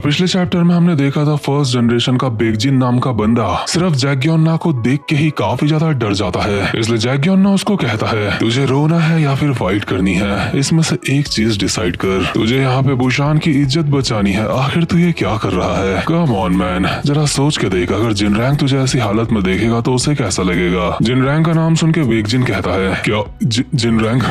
पिछले चैप्टर में हमने देखा था फर्स्ट जनरेशन का बेगजिन नाम का बंदा सिर्फ जैक्योन्ना को देख के ही काफी ज्यादा डर जाता है। इसलिए जैक्योन्ना उसको कहता है तुझे रोना है या फिर फाइट करनी है, इसमें से एक चीज डिसाइड कर। तुझे यहाँ पे बुशान की इज्जत बचानी है, आखिर तू ये क्या कर रहा है? कम ऑन मैन, जरा सोच के देख, अगर जिनरैंग तुझे ऐसी हालत में देखेगा तो उसे कैसा लगेगा? जिनरैंग का नाम सुन के बेगजिन कहता है क्या जिनरैंग?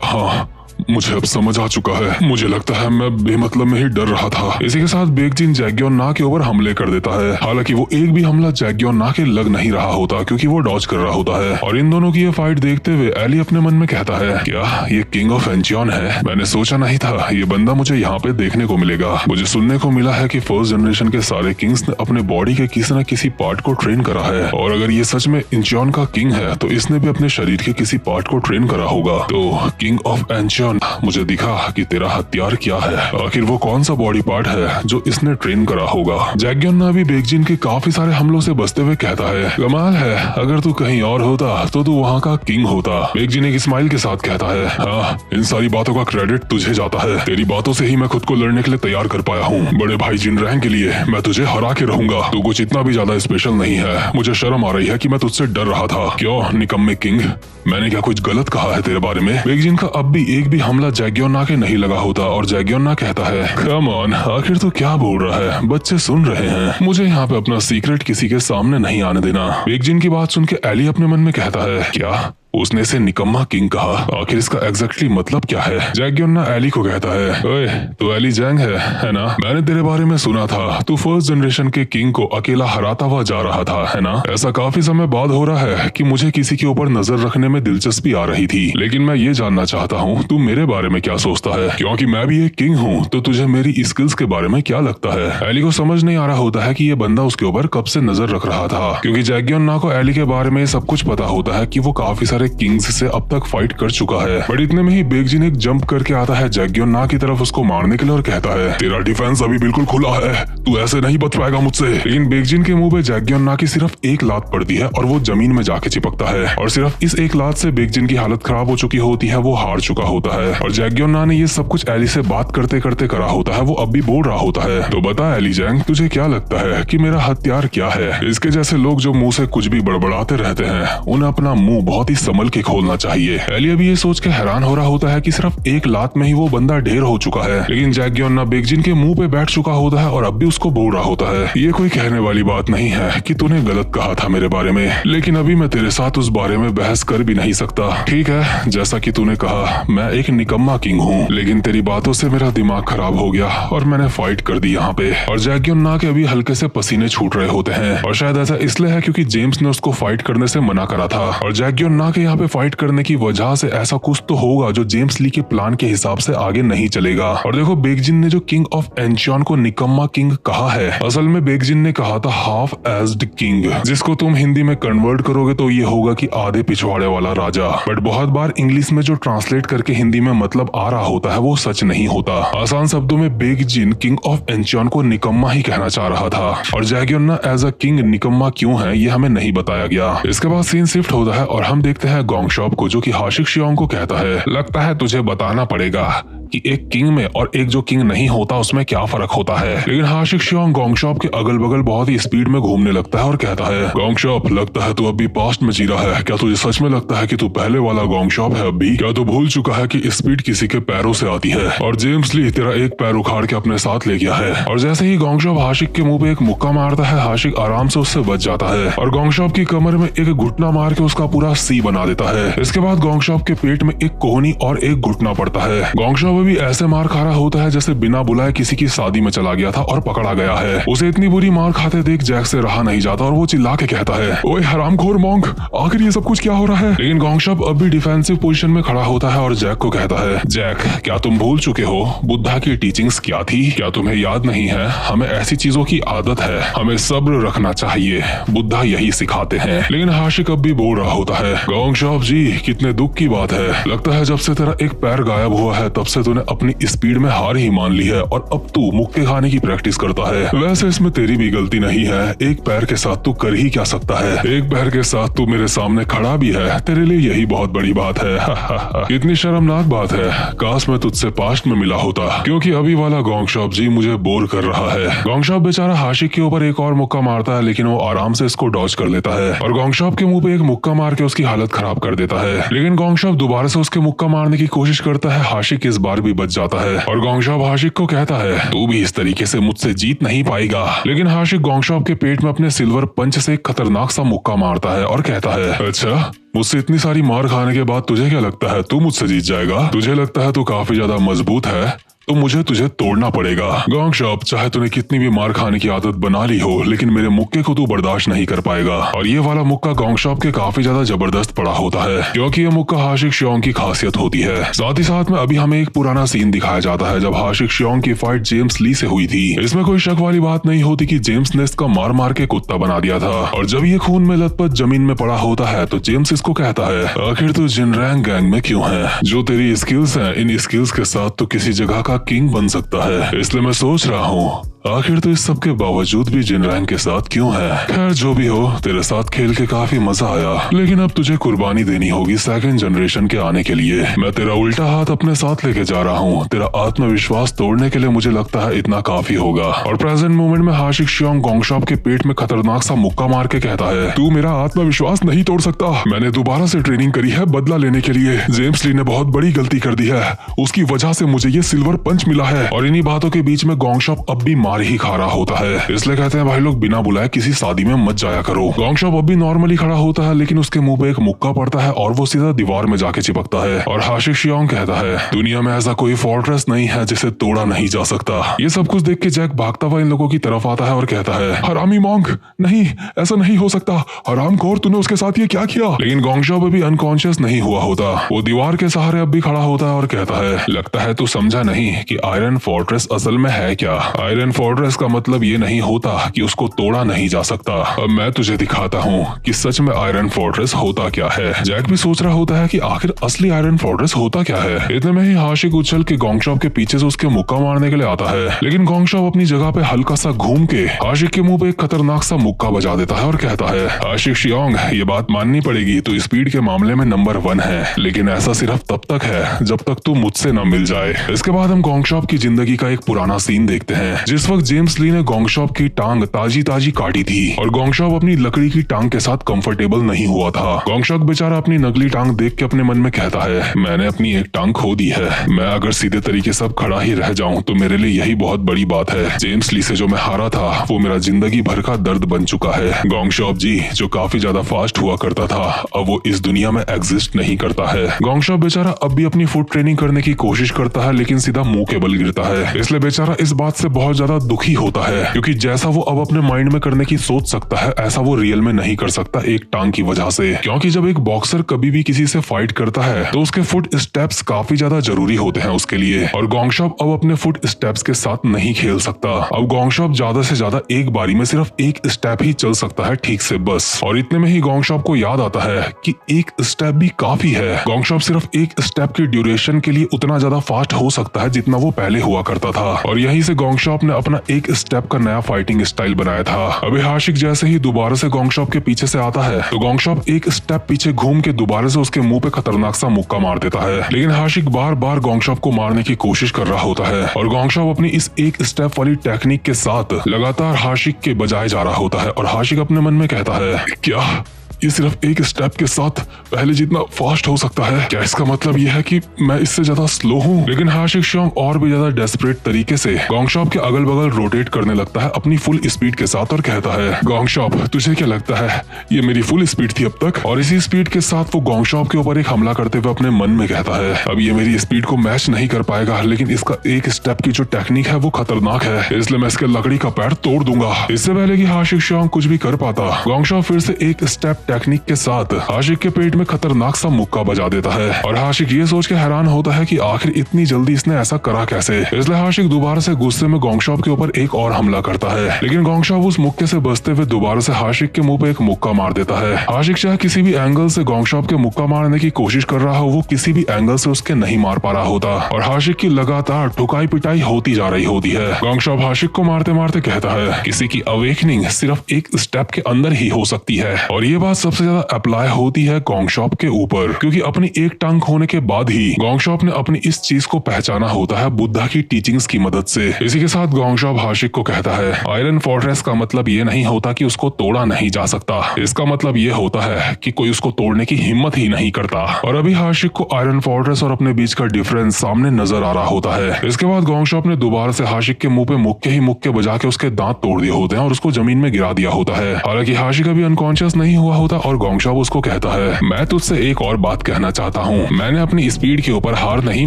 हाँ मुझे अब समझ आ चुका है, मुझे लगता है मैं बेमतलब में ही डर रहा था। इसी के साथ बेगजिन जैक्योन्ना के ऊपर हमले कर देता है। हालांकि वो एक भी हमला जैक्योन्ना के लग नहीं रहा होता क्योंकि वो डॉज कर रहा होता है। और इन दोनों की ये फाइट देखते हुए एली अपने मन में कहता है क्या ये किंग ऑफ एंचियन है? मैंने सोचा नहीं था ये बंदा मुझे यहाँ पे देखने को मिलेगा। मुझे सुनने को मिला है कि फर्स्ट जनरेशन के सारे किंग्स ने अपने बॉडी के किसी न किसी पार्ट को ट्रेन करा है, और अगर ये सच में एंचियन का किंग है तो इसने भी अपने शरीर के किसी पार्ट को ट्रेन करा होगा। तो किंग ऑफ एंचियन, मुझे दिखा कि तेरा हथियार क्या है, आखिर वो कौन सा बॉडी पार्ट है जो इसने ट्रेन करा होगा। जैक्योन्ना भी बेगजिन के काफी सारे हमलों से बचते हुए कहता है कमाल है, अगर तू कहीं और होता तो तू वहाँ का किंग होता। बेगजिन एक स्माइल के साथ कहता है हाँ, इन सारी बातों का क्रेडिट तुझे जाता है, तेरी बातों से ही मैं खुद को लड़ने के लिए तैयार कर पाया हूँ। बड़े भाई जिनरैंग के लिए मैं तुझे हरा के रहूंगा। तू कुछ इतना भी ज्यादा स्पेशल नहीं है, मुझे शर्म आ रही है कि मैं तुझसे डर रहा था। क्यों निकम्मे किंग, मैंने क्या कुछ गलत कहा है तेरे बारे में? बेगजिन का अब भी एक भी हमला जैक्योन्ना के नहीं लगा होता और जैक्योन्ना कहता है कम ऑन, आखिर तू क्या बोल रहा है? बच्चे सुन रहे हैं, मुझे यहाँ पे अपना सीक्रेट किसी के सामने नहीं आने देना। बेगजिन की बात सुन के एली अपने मन में कहता है क्या उसने से निकम्मा किंग कहा? आखिर इसका एग्जैक्टली मतलब क्या है? जैक्योन्ना एली को कहता है ओए तू एली जैंग है ना? मैंने तेरे बारे में सुना था, तू फर्स्ट जनरेशन के किंग को अकेला हराता हुआ जा रहा था, है ना? ऐसा काफी समय बाद हो रहा है कि मुझे किसी के ऊपर नजर रखने में दिलचस्पी आ रही थी, लेकिन मैं ये जानना चाहता हूँ तू मेरे बारे में क्या सोचता है, क्योंकि मैं भी एक किंग हूँ। तो तुझे मेरी स्किल्स के बारे में क्या लगता है? एली को समझ नहीं आ रहा होता है कि ये बंदा उसके ऊपर कब से नजर रख रहा था, क्योंकि जैक्योन्ना को एली के बारे में सब कुछ पता होता है कि वो काफी सारे किंग्स से अब तक फाइट कर चुका है। बट इतने में ही बेगजिन एक जंप करके आता है जैक्योन्ना की तरफ उसको मारने के लिए और कहता है तेरा डिफेंस अभी बिल्कुल खुला है, तू ऐसे नहीं बच पाएगा मुझसे। लेकिन बेगजिन के मुंह पे जैक्योन्ना की सिर्फ एक लात पड़ती है और वो जमीन में जाके चिपकता है, और सिर्फ इस एक लात से बेगजिन की हालत खराब हो चुकी होती है, वो हार चुका होता है। और जैक्योन्ना ने ये सब कुछ एली से बात करते करते करा होता है, वो अब भी बोल रहा होता है तो बता एली जैंग, तुझे क्या लगता है कि मेरा हथियार क्या है? इसके जैसे लोग जो मुंह से कुछ भी बड़बड़ाते रहते हैं उन्हें अपना मुंह बहुत ही संभल के खोलना चाहिए। एली अभी ये सोच के हैरान हो रहा होता है कि सिर्फ एक लात में ही वो बंदा ढेर हो चुका है, लेकिन जैक्योन्ना बेगजिन के मुंह पे बैठ चुका होता है और अब भी उसको बोल रहा होता है ये कोई कहने वाली बात नहीं है कि तूने गलत कहा था मेरे बारे में, लेकिन अभी मैं तेरे साथ उस बारे में बहस कर भी नहीं सकता। ठीक है, जैसा कि तूने कहा मैं एक निकम्मा किंग हूँ, लेकिन तेरी बातों से मेरा दिमाग खराब हो गया और मैंने फाइट कर दी यहाँ पे। और जैक्योन्ना के अभी हल्के से पसीने छूट रहे होते हैं, और शायद ऐसा इसलिए है क्योंकि जेम्स ने उसको फाइट करने से मना करा था, और जैक्योन्ना के यहाँ पे फाइट करने की वजह से ऐसा कुछ तो होगा जो जेम्स ली के प्लान के हिसाब से आगे नहीं चलेगा। और देखो बेगजिन ने जो किंग ऑफ एंचियन को निकम्मा किंग कहा है, असल में बेगजिन ने कहा था हाफ एज्ड किंग, जिसको तुम हिंदी में कन्वर्ट करोगे तो ये होगा कि आधे पिछवाड़े वाला राजा। बट बहुत बार इंग्लिश में जो ट्रांसलेट करके हिंदी में मतलब आ रहा होता है वो सच नहीं होता। आसान शब्दों में बेगजिन किंग ऑफ एंचियन को निकम्मा ही कहना चाह रहा था, और जैक्योन्ना एज अ किंग निकम्मा क्यों है ये हमें नहीं बताया गया। इसके बाद सीन शिफ्ट होता है और हम देखते हैं गोंगशॉप को, जो कि हाशिक शियोंग को कहता है लगता है तुझे बताना पड़ेगा कि एक किंग में और एक जो किंग नहीं होता उसमें क्या फर्क होता है। लेकिन हाशिक शियोंग गोंगशॉप के अगल बगल बहुत ही स्पीड में घूमने लगता है और कहता है गोंगशॉप, लगता है तू अभी पास्ट में जी रहा है, क्या तुझे सच में लगता है कि तू पहले वाला गोंगशॉप है अभी? क्या तू भूल चुका है कि स्पीड किसी के पैरों से आती है, और जेम्स ली तेरा एक पैर उखाड़ के अपने साथ ले गया है। और जैसे ही गोंगशॉप हाशिक के मुंह पे एक मुक्का मारता है, हाशिक आराम से उससे बच जाता है और गोंगशॉप की कमर में एक घुटना मार के उसका पूरा सी बना देता है। इसके बाद गोंगशॉप के पेट में एक कोहनी और एक घुटना पड़ता है। गोंगशॉप अभी ऐसे मार खा रहा होता है जैसे बिना बुलाए किसी की शादी में चला गया था और पकड़ा गया है। उसे इतनी बुरी मार खाते देख जैक से रहा नहीं जाता और वो चिल्ला के कहता है ओए हरामखोर मॉन्क, आखिर ये सब कुछ क्या हो रहा है? लेकिन गोंगशॉप अब भी डिफेंसिव पोजीशन में खड़ा होता है और जैक को कहता है जैक, क्या तुम भूल चुके हो बुद्धा की टीचिंग्स क्या थी? क्या तुम्हें याद नहीं है? हमें ऐसी चीजों की आदत है, हमें सब्र रखना चाहिए, बुद्धा यही सिखाते हैं। लेकिन हाशिक अब भी बोल रहा होता है गोंगशॉप जी, कितने दुख की बात है, लगता है जब से तेरा एक पैर गायब हुआ है तब से तूने अपनी स्पीड में हार ही मान ली है और अब तू मुक्के खाने की प्रैक्टिस करता है। वैसे इसमें तेरी भी गलती नहीं है, एक पैर के साथ तू कर ही क्या सकता है। एक पैर के साथ तू मेरे सामने खड़ा भी है, तेरे लिए यही बहुत बड़ी बात है। इतनी शर्मनाक बात है, काश मैं तुझसे पास्ट में मिला होता, क्योंकि अभी वाला गोंग शॉप जी मुझे बोर कर रहा है। गोंग शॉप बेचारा हाशिक के ऊपर एक और मुक्का मारता है, लेकिन वो आराम से इसको डॉज कर लेता है और गोंग शॉप के मुंह पे एक मुक्का मार के उसकी हालत खराब कर देता है। लेकिन गोंग शॉप दोबारा से उसके मुक्का मारने की कोशिश करता है, हाशिक इस बार भी बच जाता है और गोंग शॉप हाशिक को कहता है तू भी इस तरीके से मुझसे जीत नहीं पाएगा। लेकिन हाशिक गोंग शॉप के पेट में अपने सिल्वर पंच से एक खतरनाक सा मुक्का मारता है और कहता है अच्छा, मुझसे इतनी सारी मार खाने के बाद तुझे क्या लगता है तू मुझसे जीत जाएगा? तुझे लगता है तू काफी ज्यादा मजबूत है तो मुझे तुझे तोड़ना पड़ेगा। गोंग शॉप, चाहे तूने कितनी भी मार खाने की आदत बना ली हो, लेकिन मेरे मुक्के को तू बर्दाश्त नहीं कर पाएगा। और ये वाला मुक्का गोंग शॉप के काफी ज्यादा जबरदस्त पड़ा होता है, क्योंकि ये मुक्का हाशिक शियोंग की खासियत होती है। साथ ही साथ में अभी हमें एक पुराना सीन दिखाया जाता है जब हाशिक शियोंग की फाइट जेम्स ली से हुई थी। इसमें कोई शक वाली बात नहीं होती कि जेम्स ने इसका मार मार के कुत्ता बना दिया था। और जब ये खून में लथपथ जमीन में पड़ा होता है तो जेम्स इसको कहता है आखिर तू जिनरैंग गैंग में क्यों है? जो तेरी स्किल्स हैं, इन स्किल्स के साथ तो किसी जगह का किंग बन सकता है। इसलिए मैं सोच रहा हूँ आखिर तो इस सब के बावजूद भी जिनरैंग के साथ क्यों है? खैर जो भी हो, तेरे साथ खेल के काफी मजा आया, लेकिन अब तुझे कुर्बानी देनी होगी सेकंड जनरेशन के आने के लिए। मैं तेरा उल्टा हाथ अपने साथ लेके जा रहा हूँ। तेरा आत्मविश्वास तोड़ने के लिए मुझे लगता है इतना काफी होगा। और प्रेजेंट मोमेंट में हाशिक शियोंग गोंग शॉप के पेट में खतरनाक सा मुक्का मार के कहता है तू मेरा आत्मविश्वास नहीं तोड़ सकता। मैंने दोबारा से ट्रेनिंग करी है बदला लेने के लिए। जेम्स ली ने बहुत बड़ी गलती कर दी है, उसकी वजह से मुझे ये सिल्वर पंच मिला है। और इन्हीं बातों के बीच में गोंग शॉप अब भी मार ही खा रहा होता है। इसलिए कहते हैं भाई लोग बिना बुलाए किसी शादी में मत जाया करो। गोंग शॉप अब भी नॉर्मली खड़ा होता है, लेकिन उसके मुंह पे एक मुक्का पड़ता है और वो सीधा दीवार में जाके चिपकता है। और हाशिक शियोंग कहता है दुनिया में ऐसा कोई फोर्ट्रेस नहीं है जिसे तोड़ा नहीं जा सकता। ये सब कुछ देख के जैक भागता हुआ इन लोगों की तरफ आता है और कहता है हरामी मॉन्क, नहीं ऐसा नहीं हो सकता, हरामखोर तूने उसके साथ ये क्या किया? लेकिन गोंग शॉप अभी अनकॉन्शियस नहीं हुआ होता, वो दीवार के सहारे अब भी खड़ा होता है और कहता है लगता है तू समझा नहीं कि आयरन फोर्ट्रेस असल में है क्या। आयरन फोर्ट्रेस का मतलब ये नहीं होता कि उसको तोड़ा नहीं जा सकता। अब मैं तुझे दिखाता हूँ कि सच में आयरन फोर्ट्रेस होता क्या है। जैक भी सोच रहा होता है कि आखिर असली आयरन फोर्ट्रेस होता क्या है। इतने में ही हाशिक उछल के गोंग शॉप के पीछे से उसके मुक्का मारने के लिए आता है, लेकिन गोंग शॉप अपनी जगह पे हल्का सा घूम के हाशिक के मुंह पे एक खतरनाक सा मुक्का बजा देता है और कहता है हाशिक शियोंग, ये बात माननी पड़ेगी, तू स्पीड के मामले में नंबर 1 है, लेकिन ऐसा सिर्फ तब तक है जब तक तू मुझसे न मिल जाए। इसके बाद हम गोंग शॉप की जिंदगी का एक पुराना सीन देखते हैं, जिस वक्त जेम्स ली ने गोंग शॉप की टांग ताजी ताजी काटी थी और गोंग शॉप अपनी लकड़ी की टांग के साथ कंफर्टेबल नहीं हुआ था। गोंग शॉप बेचारा अपनी नकली टांग देख के अपने मन में कहता है मैंने अपनी एक टांग खो दी है, मैं अगर सीधे तरीके से खड़ा ही रह जाऊं तो मेरे लिए यही बहुत बड़ी बात है। जेम्स ली से जो मैं हारा था वो मेरा जिंदगी भर का दर्द बन चुका है। गोंग शॉप जी जो काफी ज्यादा फास्ट हुआ करता था अब वो इस दुनिया में एग्जिस्ट नहीं करता है। गोंग शॉप बेचारा अब भी अपनी फुट ट्रेनिंग करने की कोशिश करता है, लेकिन सीधा मुंह के बल गिरता है। इसलिए बेचारा इस बात से बहुत ज्यादा दुखी होता है, क्योंकि जैसा वो अब अपने माइंड में करने की सोच सकता है ऐसा वो रियल में नहीं कर सकता एक टांग की वजह से। क्योंकि जब एक बॉक्सर कभी भी किसी से फाइट करता है तो उसके फुट स्टेप्स काफी ज्यादा जरूरी होते हैं उसके लिए, और गोंग शॉप अब अपने फुट स्टेप्स के साथ नहीं खेल सकता। अब गोंग शॉप ज्यादा से ज्यादा एक बारी में सिर्फ एक स्टेप ही चल सकता है ठीक से बस। और इतने में ही गोंग शॉप को याद आता है कि एक स्टेप भी काफी है। गोंग शॉप सिर्फ एक स्टेप की ड्यूरेशन के लिए उतना ज्यादा फास्ट हो सकता है जितना वो पहले हुआ करता था, और यहीं से गोंग शॉप ने अपना एक स्टेप का नया फाइटिंग स्टाइल बनाया था। अभी हाशिक जैसे ही दोबारा से गोंग शॉप के पीछे से आता है तो गोंग शॉप एक स्टेप पीछे घूम के दोबारा से उसके मुंह पे खतरनाक सा मुक्का मार देता है, लेकिन हाशिक बार बार गोंग शॉप को मारने की कोशिश कर रहा होता है और गोंग शॉप अपनी इस एक स्टेप वाली टेक्निक के साथ लगातार हाशिक के बजाए जा रहा होता है। और हाशिक अपने मन में कहता है क्या ये सिर्फ एक स्टेप के साथ पहले जितना फास्ट हो सकता है? क्या इसका मतलब यह है कि मैं इससे ज्यादा स्लो हूँ? लेकिन हाशिक शियोंग और भी ज्यादा डेस्परेट तरीके से गोंग शॉप के अगल बगल रोटेट करने लगता है अपनी फुल स्पीड के साथ और कहता है गोंग शॉप तुझे क्या लगता है ये मेरी फुल स्पीड थी अब तक? और इसी स्पीड के साथ वो गोंग शॉप के ऊपर एक हमला करते हुए अपने मन में कहता है अब ये मेरी स्पीड को मैच नहीं कर पाएगा, लेकिन इसका एक स्टेप की जो टेक्निक है वो खतरनाक है, इसलिए मैं इसके लकड़ी का पैर तोड़ दूंगा। इससे पहले कि हाशिक शियोंग कुछ भी कर पाता गोंग शॉप फिर से एक स्टेप टेक्निक के साथ आशिक के पेट में खतरनाक सा मुक्का बजा देता है और आशिक ये सोच के हैरान होता है कि आखिर इतनी जल्दी इसने ऐसा करा कैसे। इसलिए आशिक दोबारा से गुस्से में गोंगशॉप के ऊपर एक और हमला करता है, लेकिन गोंगशॉप उस मुक्के से बचते हुए दोबारा से आशिक के मुंह पे एक मुक्का मार देता है। आशिक चाहे किसी भी एंगल से गोंगशॉप के मुक्का मारने की कोशिश कर रहा हो, वो किसी भी एंगल से उसके नहीं मार पा रहा होता और आशिक की लगातार ठुकाई पिटाई होती जा रही होती है। गोंगशॉप आशिक को मारते मारते कहता है किसी की अवेकनिंग सिर्फ एक स्टेप के अंदर ही हो सकती है, और ये बात सबसे ज्यादा अप्लाई होती है गोंगशॉप के ऊपर, क्योंकि अपनी एक टांग होने के बाद ही गोंगशॉप ने अपनी इस चीज को पहचाना होता है बुद्धा की टीचिंग्स की मदद से। इसी के साथ गोंगशॉप आशिक को कहता है आयरन फोर्ट्रेस का मतलब ये नहीं होता कि उसको तोड़ा नहीं जा सकता, इसका मतलब ये होता है कि कोई उसको तोड़ने की हिम्मत ही नहीं करता। और अभी आशिक को आयरन फोर्ट्रेस और अपने बीच का डिफरेंस सामने नजर आ रहा होता है। इसके बाद गोंगशॉप ने दोबारा से आशिक के मुंह पे मुक्के ही मुक्के बजा के उसके दांत तोड़ दिए होते हैं और उसको जमीन में गिरा दिया होता है। हालांकि आशिक अभी अनकॉन्शियस नहीं हुआ होता और गोंगशॉप उसको कहता है मैं तुझसे एक और बात कहना चाहता हूँ, मैंने अपनी स्पीड के ऊपर हार नहीं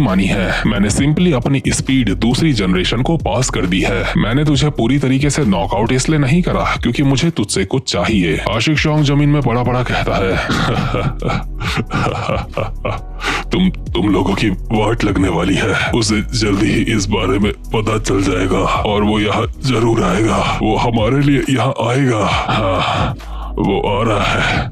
मानी है, मैंने सिंपली अपनी स्पीड दूसरी जनरेशन को पास कर दी है। मैंने तुझे पूरी तरीके से नॉकआउट इसलिए नहीं करा क्योंकि मुझे तुझसे कुछ चाहिए। आशिक शॉन्ग जमीन में पड़ा पड़ा कहता है तुम लोगों की वाट लगने वाली है, उसे जल्दी ही इस बारे में पता चल जाएगा और वो यहाँ जरूर आएगा, वो हमारे लिए यहाँ आएगा। हाँ, वो आ रहा है,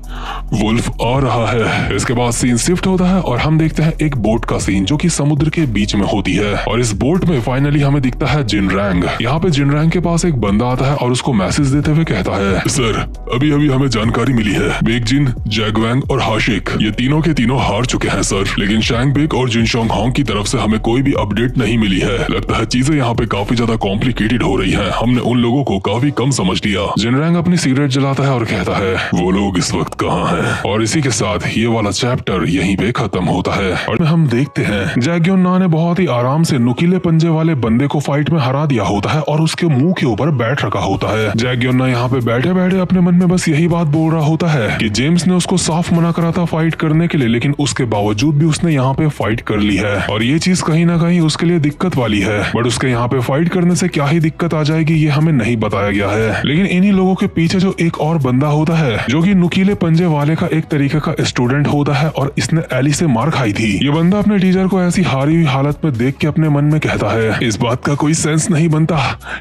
वुल्फ आ रहा है। इसके बाद सीन शिफ्ट होता है और हम देखते हैं एक बोट का सीन जो कि समुद्र के बीच में होती है और इस बोट में फाइनली हमें दिखता है जिनरैंग। यहाँ पे जिनरैंग के पास एक बंदा आता है और उसको मैसेज देते हुए कहता है सर अभी अभी हमें जानकारी मिली है, बेगजिन, जैगवैंग और हाशिक ये तीनों के तीनों हार चुके हैं सर, लेकिन शैंगबेक और जिनशोंग होंग की तरफ से हमें कोई भी अपडेट नहीं मिली है। लगता है चीजें यहाँ पे काफी ज्यादा कॉम्प्लिकेटेड हो रही है, हमने उन लोगों को काफी कम समझ लिया। जिनरैंग अपनी सिगरेट जलाता है और कहता है वो लोग इस वक्त कहाँ हैं। और इसी के साथ ये वाला चैप्टर यहीं पे खत्म होता है और हम देखते हैं जैग्योन ना ने बहुत ही आराम से नुकीले पंजे वाले बंदे को फाइट में हरा दिया होता है और उसके मुंह के ऊपर बैठ रखा होता है। जैग्योन ना यहाँ पे बैठे बैठे अपने मन में बस यही बात बोल रहा होता है कि जेम्स ने उसको साफ मना करा था फाइट करने के लिए, लेकिन उसके बावजूद भी उसने यहाँ पे फाइट कर ली है और ये चीज कहीं ना कहीं उसके लिए दिक्कत वाली है। बट उसके यहाँ पे फाइट करने से क्या ही दिक्कत आ जाएगी ये हमें नहीं बताया गया है। लेकिन इन्हीं लोगों के पीछे जो एक और बंदा होता है जो कि नुकीले पंजे वाले का एक तरीके का स्टूडेंट होता है और इसने एली से मार खाई थी। ये बंदा अपने टीचर को ऐसी हारी हुई हालत में देख के अपने मन में कहता है इस बात का कोई सेंस नहीं बनता,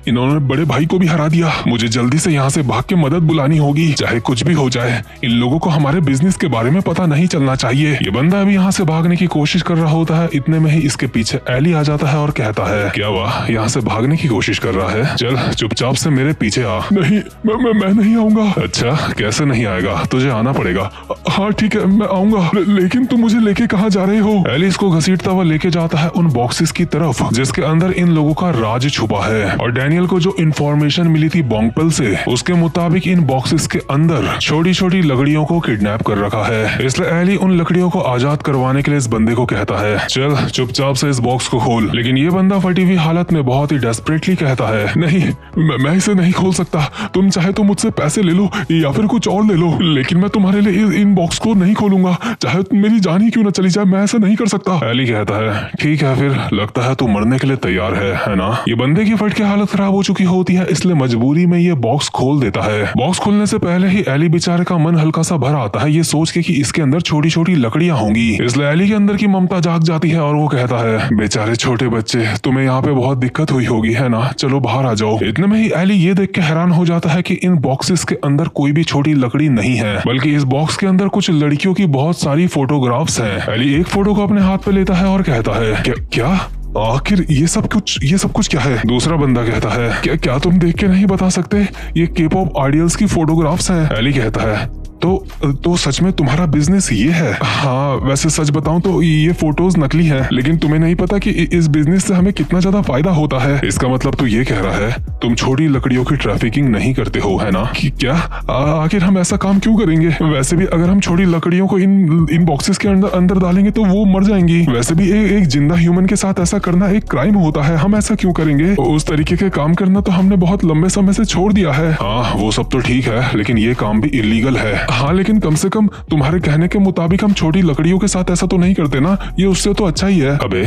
इन्होंने बड़े भाई को भी हरा दिया, मुझे जल्दी से यहाँ से भाग के मदद बुलानी होगी, चाहे कुछ भी हो जाए इन लोगों को हमारे बिजनेस के बारे में पता नहीं चलना चाहिए। ये बंदा अभी यहाँ से भागने की कोशिश कर रहा होता है, इतने में ही इसके पीछे एली आ जाता है और कहता है क्या वाह यहाँ से भागने की कोशिश कर रहा है, चल चुपचाप से मेरे पीछे आ। नहीं मैं नहीं आऊंगा। अच्छा कैसे नहीं आएगा, तुझे आना पड़ेगा। हाँ ठीक है मैं आऊंगा, लेकिन तुम मुझे लेके कहाँ जा रहे हो। एली इसको घसीटता हुआ लेके जाता है उन बॉक्सेस की तरफ जिसके अंदर इन लोगों का राज छुपा है और डैनियल को जो इन्फॉर्मेशन मिली थी बोंगपेल से उसके मुताबिक इन बॉक्सेस के अंदर छोटी छोटी लकड़ियों को किडनैप कर रखा है। इसलिए एली उन लकड़ियों को आजाद करवाने के लिए इस बंदे को कहता है चल चुपचाप से इस बॉक्स को खोल। लेकिन ये बंदा फटी हुई हालत में बहुत ही डेस्परेटली कहता है नहीं मैं इसे नहीं खोल सकता, तुम चाहे तो मुझसे पैसे ले लो या फिर कुछ और ले लो, लेकिन मैं तुम्हारे लिए इन बॉक्स को नहीं खोलूंगा, चाहे मेरी जान ही क्यों न चली जाए, मैं ऐसा नहीं कर सकता। एली कहता है ठीक है फिर लगता है तू मरने के लिए तैयार है ना। ये बंदे की फट की हालत खराब हो चुकी होती है इसलिए मजबूरी में ये बॉक्स खोल देता है। बॉक्स खोलने से पहले ही एली बेचारे का मन हल्का सा भर आता है ये सोच के कि इसके अंदर छोटी छोटी लकड़ियां होंगी। इसलिए एली के अंदर की ममता जाग जाती है और वो कहता है बेचारे छोटे बच्चे तुम्हें यहाँ पे बहुत दिक्कत हुई होगी है ना, चलो बाहर आ जाओ। इतने में ही एली ये देख के हैरान हो जाता है कि इन बॉक्सेस के अंदर कोई भी छोटी लकड़ी नहीं है बल्कि इस बॉक्स के अंदर कुछ लड़कियों की बहुत सारी फोटोग्राफ्स हैं। एली एक फोटो को अपने हाथ पे लेता है और कहता है क्या आखिर ये सब कुछ क्या है। दूसरा बंदा कहता है क्या तुम देख के नहीं बता सकते, ये के-पॉप आइडल्स की फोटोग्राफ्स हैं। एली कहता है तो सच में तुम्हारा बिजनेस ये है। हाँ वैसे सच बताऊं तो ये फोटोज नकली हैं, लेकिन तुम्हें नहीं पता कि इस बिजनेस से हमें कितना ज्यादा फायदा होता है। इसका मतलब तो ये कह रहा है तुम छोटी लकड़ियों की ट्रैफिकिंग नहीं करते हो है ना। कि क्या आखिर हम ऐसा काम क्यों करेंगे, वैसे भी अगर हम छोटी लकड़ियों को इन बॉक्सेस के अंदर डालेंगे तो वो मर जाएंगी, वैसे भी एक जिंदा ह्यूमन के साथ ऐसा करना एक क्राइम होता है, हम ऐसा क्यों करेंगे। उस तरीके के काम करना तो हमने बहुत लंबे समय से छोड़ दिया है। हाँ वो सब तो ठीक है लेकिन ये काम भी इलीगल है। हाँ लेकिन कम से कम तुम्हारे कहने के मुताबिक हम छोटी लकड़ियों के साथ ऐसा तो नहीं करते ना, ये उससे तो अच्छा ही है। अबे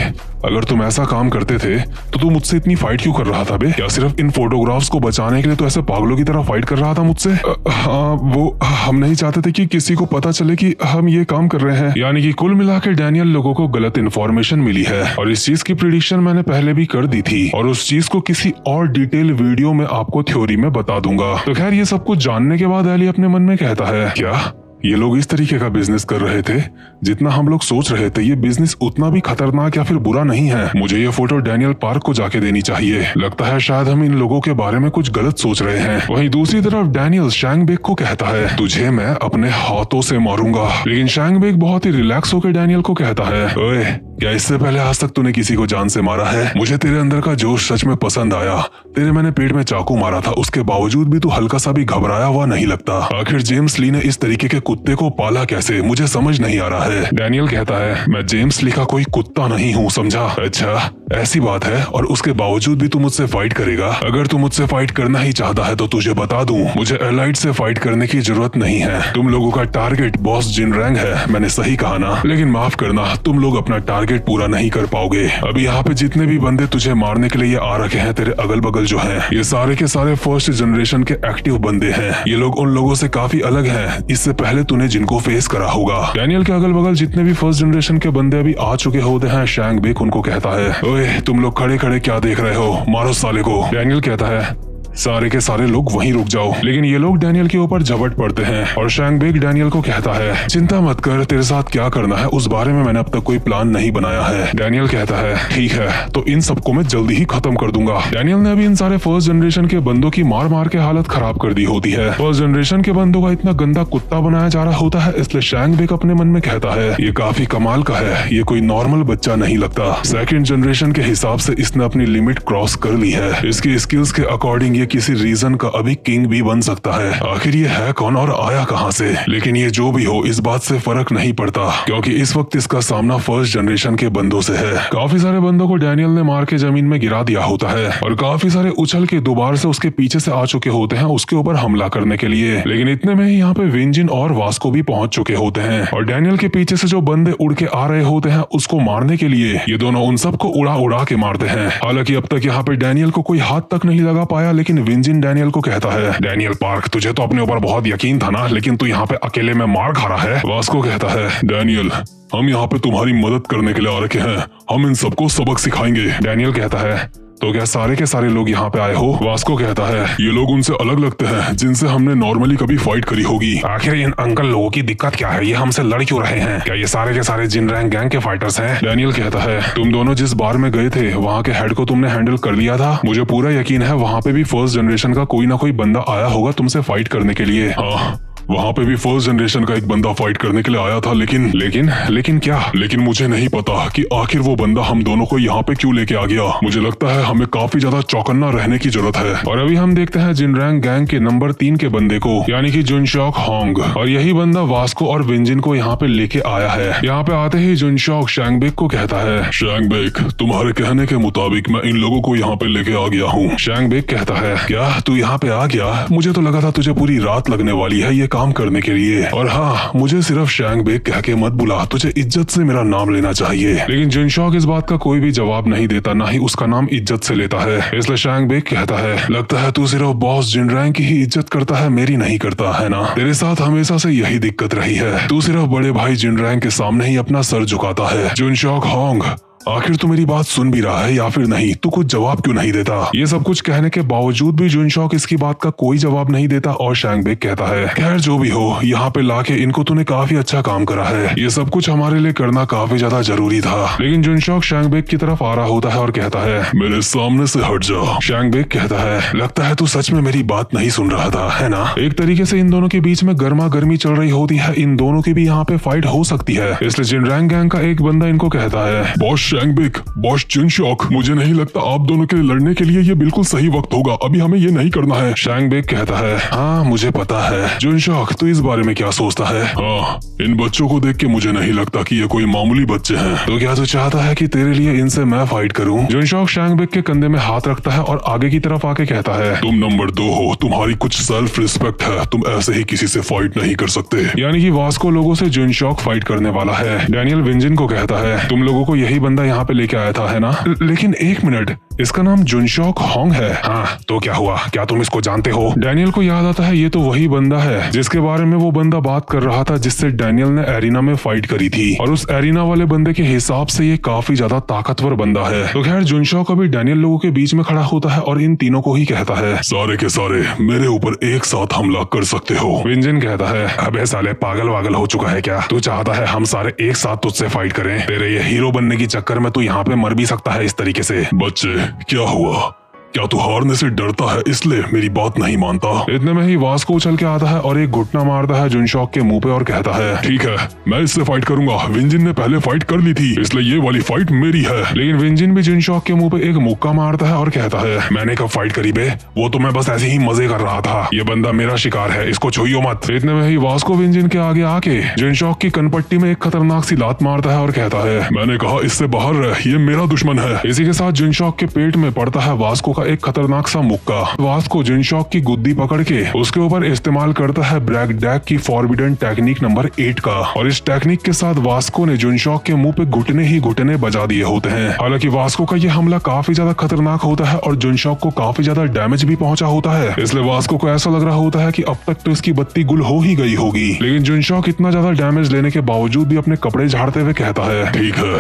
अगर तुम ऐसा काम करते थे तो तू मुझसे इतनी फाइट क्यों कर रहा था बे? क्या सिर्फ इन फोटोग्राफ्स को बचाने के लिए तो ऐसे पागलों की तरह फाइट कर रहा था मुझसे? हाँ, वो हम नहीं चाहते थे कि किसी को पता चले कि हम ये काम कर रहे हैं। यानी कि कुल मिलाकर डैनियल लोगों को गलत इन्फॉर्मेशन मिली है और इस चीज की प्रिडिक्शन मैंने पहले भी कर दी थी और उस चीज को किसी और डिटेल वीडियो में आपको थ्योरी में बता दूंगा। तो खैर ये सब कुछ जानने के बाद एली अपने मन में कहता है, क्या ये लोग इस तरीके का बिजनेस कर रहे थे? जितना हम लोग सोच रहे थे ये बिजनेस उतना भी खतरनाक या फिर बुरा नहीं है। मुझे ये फोटो डैनियल पार्क को जाके देनी चाहिए। लगता है शायद हम इन लोगों के बारे में कुछ गलत सोच रहे हैं। वहीं दूसरी तरफ डैनियल शैंगबेक को कहता है, तुझे मैं अपने हाथों से मारूंगा। लेकिन शैंगबेक बहुत ही रिलैक्स होकर डैनियल को कहता है, ओए क्या इससे पहले आज तक तूने किसी को जान से मारा है? मुझे तेरे अंदर का जोश सच में पसंद आया। तेरे मैंने पेट में चाकू मारा था, उसके बावजूद भी तू हल्का सा भी घबराया हुआ नहीं लगता। आखिर जेम्स ली ने इस तरीके के कुत्ते को पाला कैसे? मुझे समझ नहीं आ रहा है। डैनियल कहता है, मैं जेम्स ली का कोई कुत्ता नहीं हूँ, समझा? अच्छा ऐसी बात है, और उसके बावजूद भी तू मुझसे फाइट करेगा? अगर तू मुझसे फाइट करना ही चाहता है तो तुझे बता दूं, मुझे एलाइट से फाइट करने की जरूरत नहीं है। तुम लोगों का टारगेट बॉस जिनरैंग है, मैंने सही कहा ना? लेकिन माफ करना, तुम लोग अपना टारगेट पूरा नहीं कर पाओगे। अभी यहाँ पे जितने भी बंदे तुझे मारने के लिए आ रखे हैं तेरे अगल बगल जो हैं, ये सारे के सारे फर्स्ट जनरेशन के एक्टिव बंदे हैं। ये लोग उन लोगों से काफी अलग हैं इससे पहले तूने जिनको फेस करा होगा। डैनियल के अगल बगल जितने भी फर्स्ट जनरेशन के बंदे अभी आ चुके होते हैं, शैंगबेक उनको कहता है, ओए तुम लोग खड़े खड़े क्या देख रहे हो, मारो साले को। डैनियल कहता है, सारे के सारे लोग वहीं रुक जाओ। लेकिन ये लोग डैनियल के ऊपर झपट पड़ते हैं और शैंगबेक डैनियल को कहता है, चिंता मत कर, तेरे साथ क्या करना है उस बारे में मैंने अब तक कोई प्लान नहीं बनाया है। डैनियल कहता है, ठीक है तो इन सबको मैं जल्दी ही खत्म कर दूंगा। डैनियल ने अभी इन सारे फर्स्ट जनरेशन के बंदों की मार मार के हालत खराब कर दी होती है। फर्स्ट जनरेशन के बंदों का इतना गंदा कुत्ता बनाया जा रहा होता है, इसलिए शैंगबेक अपने मन में कहता है, ये काफी कमाल का है, ये कोई नॉर्मल बच्चा नहीं लगता। सेकंड जनरेशन के हिसाब से इसने अपनी लिमिट क्रॉस कर ली है। इसकी स्किल्स के अकॉर्डिंग ये किसी रीजन का अभी किंग भी बन सकता है। आखिर ये है कौन और आया कहां से? लेकिन ये जो भी हो इस बात से फर्क नहीं पड़ता, क्योंकि इस वक्त इसका सामना फर्स्ट जनरेशन के बंदों से है। काफी सारे बंदों को डैनियल ने मार के जमीन में गिरा दिया होता है और काफी सारे उछल के दोबारा से उसके पीछे से आ चुके होते हैं उसके ऊपर हमला करने के लिए। लेकिन इतने में ही यहाँ पे विंजिन और वास्को भी पहुंच चुके होते हैं और डैनियल के पीछे से जो बंदे उड़ के आ रहे होते हैं उसको मारने के लिए ये दोनों उन सबको उड़ा उड़ा के मारते हैं। हालांकि अब तक यहाँ पे डैनियल को कोई हाथ तक नहीं लगा पाया, लेकिन विंजिन डैनियल को कहता है, डैनियल पार्क तुझे तो अपने ऊपर बहुत यकीन था ना, लेकिन तू यहाँ पे अकेले में मार खा रहा है। वास्को कहता है, डैनियल हम यहाँ पे तुम्हारी मदद करने के लिए आ रखे हैं, हम इन सबको सबक सिखाएंगे। डैनियल कहता है, तो क्या सारे के सारे लोग यहाँ पे आए हो? वास्को कहता है, ये लोग उनसे अलग लगते हैं जिनसे हमने नॉर्मली कभी फाइट करी होगी। आखिर इन अंकल लोगों की दिक्कत क्या है, ये हमसे लड़ क्यों रहे हैं? क्या ये सारे के सारे जिनरैंग गैंग के फाइटर्स हैं? डैनियल कहता है, तुम दोनों जिस बार में गए थे वहाँ के हेड को तुमने हैंडल कर लिया था। मुझे पूरा यकीन है वहाँ पे भी फर्स्ट जनरेशन का कोई ना कोई बंदा आया होगा तुमसे फाइट करने के लिए। हाँ वहाँ पे भी फर्स्ट जनरेशन का एक बंदा फाइट करने के लिए आया था, लेकिन क्या? लेकिन मुझे नहीं पता कि आखिर वो बंदा हम दोनों को यहाँ पे क्यों लेके आ गया। मुझे लगता है हमें काफी ज्यादा चौकन्ना रहने की जरूरत है। और अभी हम देखते हैं जिनरैंग गैंग के नंबर 3 के बंदे को, यानी कि जुनशॉक होंग, और यही बंदा वास्को और विंजिन को यहाँ पे लेके आया है। यहाँ पे आते ही जुनशॉक शैंगबेक को कहता है, शैंगबेक तुम्हारे कहने के मुताबिक मैं इन लोगों को यहाँ पे लेके आ गया हूँ। शैंगबेक कहता है, क्या तू यहाँ पे आ गया? मुझे तो लगा था तुझे पूरी रात लगने वाली है ये काम करने के लिए। और हाँ मुझे सिर्फ शैंगबेक कह के मत बुला, तुझे इज्जत से मेरा नाम लेना चाहिए। लेकिन जुनशॉक इस बात का कोई भी जवाब नहीं देता, ना ही उसका नाम इज्जत से लेता है। इसलिए शैंगबेक कहता है, लगता है तू सिर्फ बॉस जिनरैंग की ही इज्जत करता है, मेरी नहीं करता है ना? तेरे साथ हमेशा से यही दिक्कत रही है, तू सिर्फ बड़े भाई जिनरैंग के सामने ही अपना सर झुकाता है। जुनशॉक होंग आखिर तू मेरी बात सुन भी रहा है या फिर नहीं? तू कुछ जवाब क्यों नहीं देता? ये सब कुछ कहने के बावजूद भी जुनशॉक इसकी बात का कोई जवाब नहीं देता और शैंगबेक कहता है, खैर जो भी हो, यहाँ पे लाके इनको तूने काफी अच्छा काम करा है, ये सब कुछ हमारे लिए करना काफी ज्यादा जरूरी था। लेकिन जुनशॉक शैंगबेक की तरफ आ रहा होता है और कहता है, मेरे सामने से हट जा। शैंगबेक कहता है, लगता है तू सच में मेरी बात नहीं सुन रहा था, है ना? एक तरीके से इन दोनों के बीच में गर्मा गर्मी चल रही होती है, इन दोनों की भी यहाँ पे फाइट हो सकती है। इसलिए जिनरैंग गैंग का एक बंदा इनको कहता है, बॉस शैंगबेक, बॉस जुनशॉक, मुझे नहीं लगता आप दोनों के लिए लड़ने के लिए ये बिल्कुल सही वक्त होगा, अभी हमें ये नहीं करना है। शैंगबेक कहता है, हाँ मुझे पता है। जुनशॉक तू इस बारे में क्या सोचता है? हाँ इन बच्चों को देख के मुझे नहीं लगता कि ये कोई मामूली बच्चे हैं। तो क्या तू चाहता है कि तेरे लिए इनसे मैं फाइट करूं? जुनशॉक शैंगबेक के कंधे में हाथ रखता है और आगे की तरफ आके कहता है, तुम नंबर 2 हो, तुम्हारी कुछ सेल्फ रिस्पेक्ट है, तुम ऐसे ही किसी से फाइट नहीं कर सकते। यानी कि वास्को लोगों से जुनशॉक फाइट करने वाला है। डैनियल विंजिन को कहता है, तुम लोगों को यही बंदा बंदा यहाँ पे लेके आया था, है ना? लेकिन एक मिनट, इसका नाम जुनशॉक होंग है। हाँ, तो क्या हुआ? क्या तुम इसको जानते हो? डैनियल को याद आता है ये तो वही बंदा है जिसके बारे में वो बंदा बात कर रहा था जिससे डैनियल ने एरिना में फाइट करी थी, और उस एरिना वाले बंदे के हिसाब से ये काफी ज्यादा ताकतवर बंदा है। तो खैर जुनशॉक अभी डैनियल लोगों के बीच में खड़ा होता है और इन तीनों को ही कहता है, सारे के सारे मेरे ऊपर एक साथ हमला कर सकते हो। विंजिन कहता है, अबे साले पागल वागल हो चुका है क्या? तू चाहता है हम सारे एक साथ तुझसे फाइट करें? तेरे ये हीरो बनने की चक्कर में तू यहाँ पे मर भी सकता है इस तरीके से। बच्चे, क्या हुआ? क्या तू हारने से डरता है इसलिए मेरी बात नहीं मानता? इतने में ही वास्को उछल के आता है और एक घुटना मारता है जुनशॉक के मुंह पे और कहता है, ठीक है, मैं इससे फाइट करूंगा। विंजिन ने पहले फाइट कर ली थी, इसलिए ये वाली फाइट मेरी है। लेकिन विंजिन भी जुनशॉक के मुंह पे एक मुक्का मारता है और कहता है, मैंने कब फाइट करी बे? वो तो मैं बस ऐसे ही मजे कर रहा था। ये बंदा मेरा शिकार है, इसको छुइयो मत। इतने में ही वास्को विंजिन के आगे आके जुनशॉक की कनपट्टी में एक खतरनाक सी लात मारता है और कहता है, मैंने कहा इससे बाहर रह, ये मेरा दुश्मन है। इसी के साथ जुनशॉक के पेट में पड़ता है वास्को का एक खतरनाक सा मुक्का। वास्को जुनशॉक की गुद्दी पकड़ के उसके ऊपर इस्तेमाल करता है ब्रैक डैक की फॉरबिडन टेक्निक नंबर 8 का, और इस टेक्निक के साथ वास्को ने जुनशॉक के मुंह पे घुटने ही घुटने बजा दिए होते हैं। हालांकि वास्को का ये हमला काफी ज्यादा खतरनाक होता है और जुनशॉक को काफी ज्यादा डैमेज भी पहुंचा होता है, इसलिए वास्को को ऐसा लग रहा होता है कि अब तक तो इसकी बत्ती गुल हो ही गई होगी। लेकिन जुनशॉक इतना ज्यादा डैमेज लेने के बावजूद भी अपने कपड़े झाड़ते हुए कहता है, ठीक है,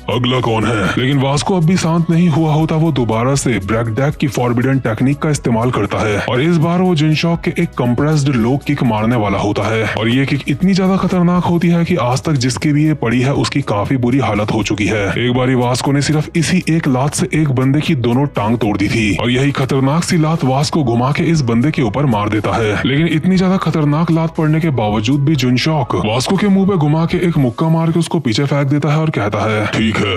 अगला कौन है? लेकिन वास्को अब भी शांत नहीं हुआ होता। वो दोबारा से ब्रैक डैक की फॉरबिडन टेक्निक का इस्तेमाल करता है और इस बार वो जुनशॉक के एक कंप्रेस्ड लो किक मारने वाला होता है, और ये किक इतनी ज्यादा खतरनाक होती है कि आज तक जिसकी भी ये पड़ी है उसकी काफी बुरी हालत हो चुकी है। एक बारी वास्को ने सिर्फ इसी एक लात से एक बंदे की दोनों टांग तोड़ दी थी, और यही खतरनाक सी लात वास्को घुमा के इस बंदे के ऊपर मार देता है। लेकिन इतनी ज्यादा खतरनाक लात पड़ने के बावजूद भी जुनशॉक वास्को के मुंह पे घुमा के एक मुक्का मार के उसको पीछे फेंक देता है और कहता है, ठीक है,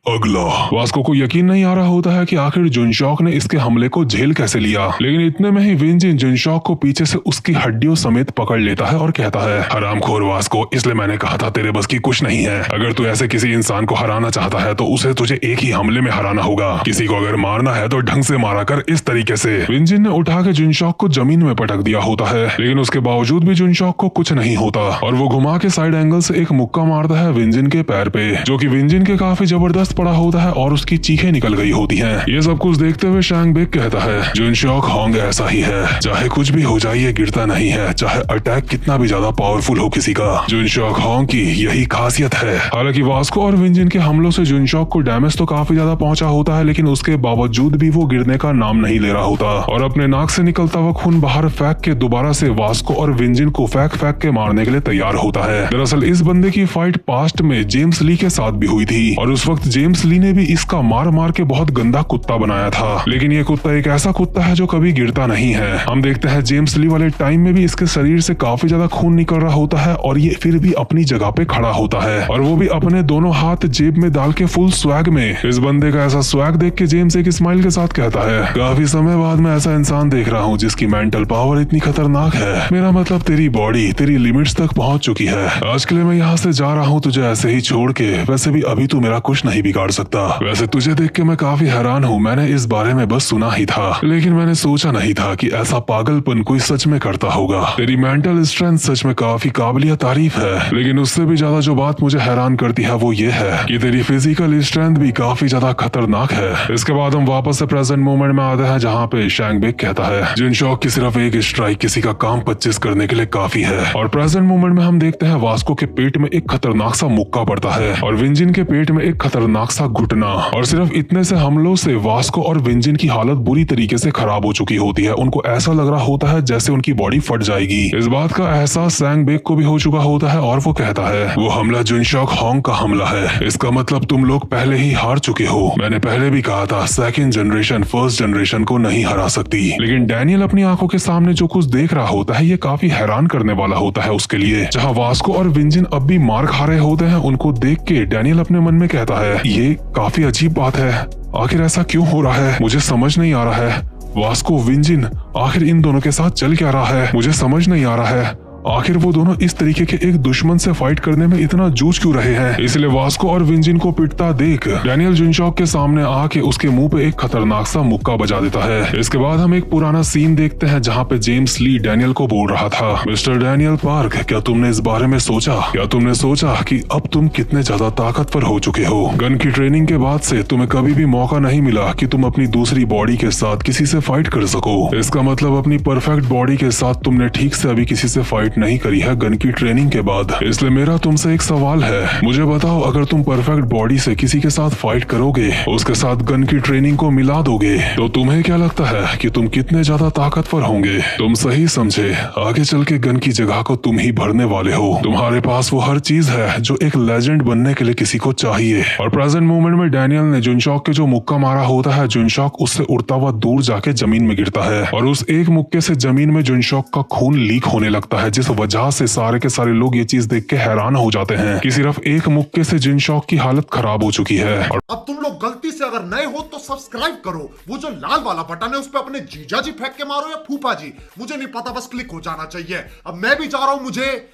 अगला। वास्को को यकीन नहीं आ रहा होता है कि आखिर जुनशॉक ने इसके हमले को झेल कैसे लिया। लेकिन इतने में ही विंजिन जुनशॉक को पीछे से उसकी हड्डियों समेत पकड़ लेता है और कहता है, हरामखोर वास्को, इसलिए मैंने कहा था तेरे बस की कुछ नहीं है। अगर तू ऐसे किसी इंसान को हराना चाहता है तो उसे तुझे एक ही हमले में हराना होगा। किसी को अगर मारना है तो ढंग से मारा कर, इस तरीके से। विंजिन ने उठा के जुनशॉक को जमीन में पटक दिया होता है, लेकिन उसके बावजूद भी जुनशॉक को कुछ नहीं होता, और वो घुमा के साइड एंगल से एक मुक्का मारता है विंजिन के पैर पे, जो कि विंजिन के काफी जबरदस्त पड़ा होता है और उसकी चीखें निकल गई होती हैं। ये सब कुछ देखते हुए शैंग बेक कहता है, जुनशॉक होंग ऐसा ही है, चाहे कुछ भी हो जाए ये गिरता नहीं है, चाहे अटैक कितना भी ज्यादा पावरफुल हो किसी का। जुनशॉक होंग की यही खासियत है। हालांकि वास्को और विंजिन के हमलों से जुनशॉक को डैमेज तो काफी ज्यादा पहुंचा होता है, लेकिन उसके बावजूद भी वो गिरने का नाम नहीं ले रहा होता, और अपने नाक से निकलता हुआ खून बाहर फेंक के दोबारा से वास्को और विंजिन को फेंक के मारने के लिए तैयार होता है। दरअसल इस बंदे की फाइट पास्ट में जेम्स ली के साथ भी हुई थी, और उस वक्त जेम्स ली ने भी इसका मार मार के बहुत गंदा कुत्ता बनाया था। लेकिन ये कुत्ता एक ऐसा कुत्ता है जो कभी गिरता नहीं है। हम देखते हैं जेम्स ली वाले टाइम में भी इसके शरीर से काफी ज्यादा खून निकल रहा होता है, और ये फिर भी अपनी जगह पे खड़ा होता है, और वो भी अपने दोनों हाथ जेब में डाल के फुल स्वैग में। इस बंदे का ऐसा स्वैग देख के जेम्स एक स्माइल के साथ कहता है, काफी समय बाद मैं ऐसा इंसान देख रहा हूँ जिसकी मेंटल पावर इतनी खतरनाक है। मेरा मतलब तेरी बॉडी तेरी लिमिट्स तक पहुंच चुकी है। आज के लिए मैं यहाँ से जा रहा हूँ तुझे ऐसे ही छोड़ के। वैसे भी अभी तू मेरा कुछ नहीं बिगाड़ सकता। वैसे तुझे देख के मैं काफी हैरान हूँ, मैंने इस बारे में बस सुना ही था, लेकिन मैंने सोचा नहीं था कि ऐसा पागलपन कोई सच में करता होगा। तेरी मेंटल स्ट्रेंथ सच में काफी काबिलियत तारीफ है, लेकिन उससे भी ज्यादा जो बात मुझे हैरान करती है वो ये है कि तेरी फिजिकल स्ट्रेंथ भी काफी ज्यादा खतरनाक है। इसके बाद हम वापस से प्रेजेंट मोमेंट में आते हैं, जहाँ पे शैंग बेक कहता है, जुनशॉक की सिर्फ एक स्ट्राइक किसी का काम 25 करने के लिए काफी है। और प्रेजेंट मोमेंट में हम देखते हैं वास्को के पेट में एक खतरनाक सा मुक्का पड़ता है, और विंजिन के पेट में एक खतरनाक सा घुटना, और सिर्फ इतने से हमलों से वास्को और विंजिन की हालत बुरी तरीके से खराब हो चुकी होती है। उनको ऐसा लग रहा होता है जैसे उनकी बॉडी फट जाएगी। इस बात का एहसास शैंग बेक को भी हो चुका होता है, और वो कहता है, वो हमला जुनशॉक होंग का हमला है। इसका मतलब तुम लोग पहले ही हार चुके हो। मैंने पहले भी कहा था सेकंड जनरेशन फर्स्ट जनरेशन को नहीं हरा सकती। लेकिन डैनियल अपनी आंखों के सामने जो कुछ देख रहा होता है ये काफी हैरान करने वाला होता है उसके लिए। जहाँ वास्को और विंजिन अब भी मार खा रहे होते हैं, उनको देख के डैनियल अपने मन में कहता है, ये काफी अजीब बात है, आखिर ऐसा क्यों हो रहा है, मुझे समझ नहीं आ रहा है। वास्को विंजिन, आखिर इन दोनों के साथ चल क्या रहा है, मुझे समझ नहीं आ रहा है। आखिर वो दोनों इस तरीके के एक दुश्मन से फाइट करने में इतना जूझ क्यों रहे हैं। इसलिए वास्को और विंजिन को पिटता देख डैनियल जुनशॉक के सामने आके उसके मुंह पे एक खतरनाक सा मुक्का बजा देता है। इसके बाद हम एक पुराना सीन देखते हैं जहाँ पे जेम्स ली डैनियल को बोल रहा था, मिस्टर डैनियल पार्क, क्या तुमने इस बारे में सोचा? क्या तुमने सोचा कि अब तुम कितने ज्यादा ताकतवर हो चुके हो? गन की ट्रेनिंग के बाद से तुम्हें कभी भी मौका नहीं मिला कि तुम अपनी दूसरी बॉडी के साथ किसी से फाइट कर सको। इसका मतलब अपनी परफेक्ट बॉडी के साथ तुमने ठीक से अभी किसी से फाइट नहीं करी है गन की ट्रेनिंग के बाद। इसलिए मेरा तुमसे एक सवाल है, मुझे बताओ, अगर तुम परफेक्ट बॉडी से किसी के साथ फाइट करोगे, उसके साथ गन की ट्रेनिंग को मिला दोगे, तो तुम्हें क्या लगता है कि तुम कितने ज्यादा ताकतवर होंगे? तुम सही समझे, आगे चल के गन की जगह को तुम ही भरने वाले हो। तुम्हारे पास वो हर चीज है जो एक लेजेंड बनने के लिए किसी को चाहिए। और प्रेजेंट मोमेंट में डैनियल ने जुनशॉक के जो मुक्का मारा होता है, जुनशॉक उससे उड़ता हुआ दूर जाके जमीन में गिरता है और उस एक मुक्के से जमीन में जुनशॉक का खून लीक होने लगता है, जिस वजह से सारे के सारे लोग ये चीज देख के हैरान हो जाते हैं कि सिर्फ एक मुक्के से जुनशॉक की हालत खराब हो चुकी है। और अब तुम लोग गलती से अगर नए हो तो सब्सक्राइब करो, वो जो लाल वाला बटन है उस पर अपने जीजा जी फेंक के मारो या फूफा जी, मुझे नहीं पता, बस क्लिक हो जाना चाहिए। अब मैं भी जा रहा हूं, मुझे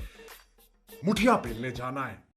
मुठिया पेलने जाना है।